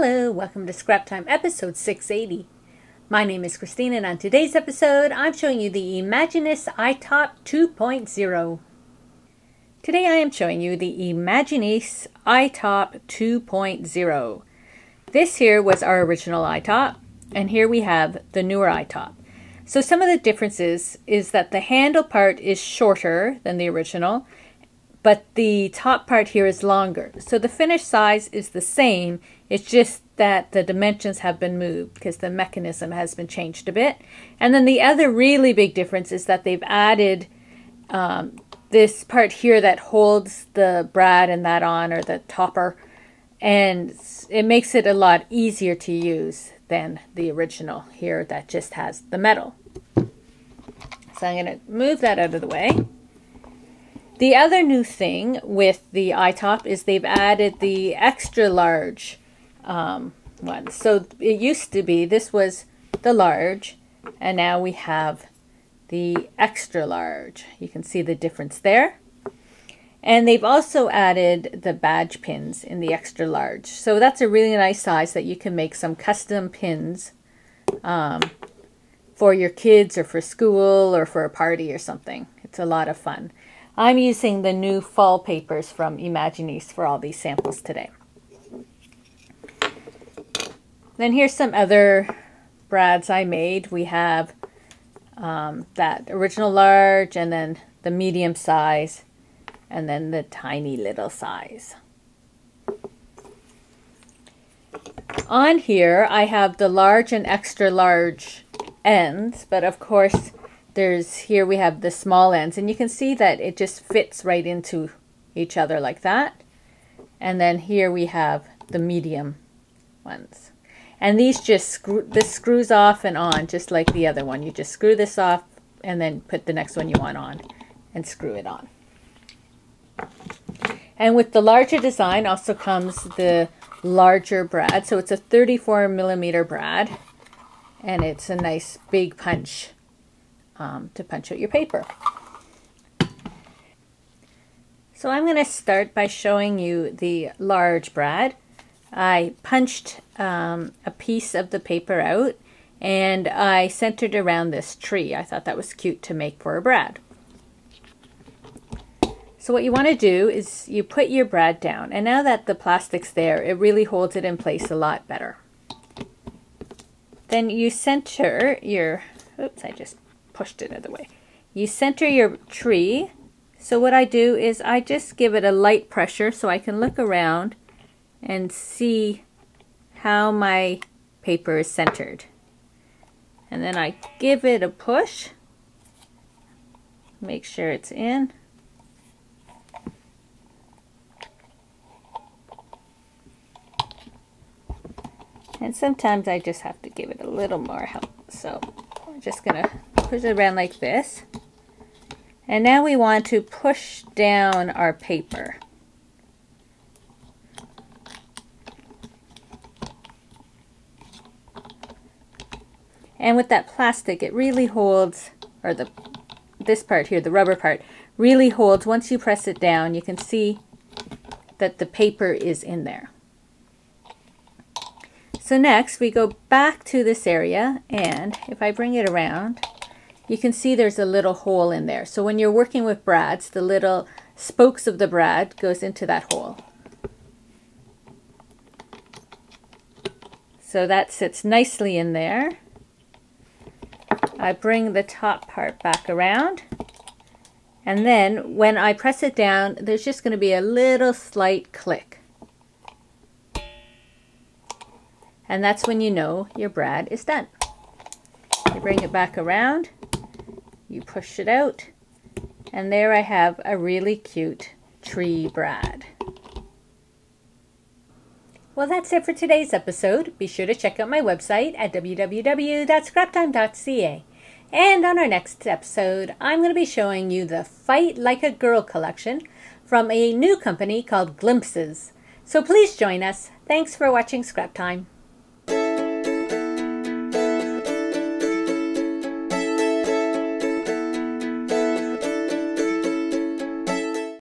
Hello, welcome to Scrap Time episode 680. My name is Christine and on today's episode I'm showing you the Imaginisce iTop 2.0. Today I am showing you the Imaginisce iTop 2.0. This here was our original iTop and here we have the newer iTop. So some of the differences is that the handle part is shorter than the original, but the top part here is longer. So the finished size is the same, it's just that the dimensions have been moved because the mechanism has been changed a bit. And then the other really big difference is that they've added this part here that holds the brad and that on, or the topper, and it makes it a lot easier to use than the original here that just has the metal. So I'm going to move that out of the way. The other new thing with the iTop is they've added the extra large one. So it used to be, this was the large, and now we have the extra large. You can see the difference there. And they've also added the badge pins in the extra large. So that's a really nice size that you can make some custom pins for your kids or for school or for a party or something. It's a lot of fun. I'm using the new fall papers from Imaginisce for all these samples today. Then here's some other brads I made. We have that original large, and then the medium size, and then the tiny little size. On here I have the large and extra large ends, but of course here we have the small ends, and you can see that it just fits right into each other like that. And then here we have the medium ones. And these this screws off and on just like the other one. You just screw this off and then put the next one you want on and screw it on. And with the larger design also comes the larger brad. So it's a 34mm brad, and it's a nice big punch to punch out your paper. So I'm going to start by showing you the large brad. I punched a piece of the paper out and I centered around this tree. I thought that was cute to make for a brad. So what you want to do is you put your brad down, and now that the plastic's there, it really holds it in place a lot better. Then you center your, oops, I just pushed it out of the way. You center your tree. So what I do is I just give it a light pressure so I can look around and see how my paper is centered. And then I give it a push, make sure it's in. And sometimes I just have to give it a little more help. So I'm just going to push it around like this. And now we want to push down our paper. And with that plastic, it really holds, or this part here, the rubber part, really holds. Once you press it down, you can see that the paper is in there. So next we go back to this area, and if I bring it around, you can see there's a little hole in there. So when you're working with brads, the little spokes of the brad goes into that hole. So that sits nicely in there. I bring the top part back around, and then when I press it down, there's just going to be a little slight click. And that's when you know your brad is done. You bring it back around, you push it out, and there I have a really cute tree brad. Well, that's it for today's episode. Be sure to check out my website at www.scraptime.ca. And on our next episode, I'm going to be showing you the Fight Like a Girl collection from a new company called Glimpses. So please join us. Thanks for watching Scrap Time.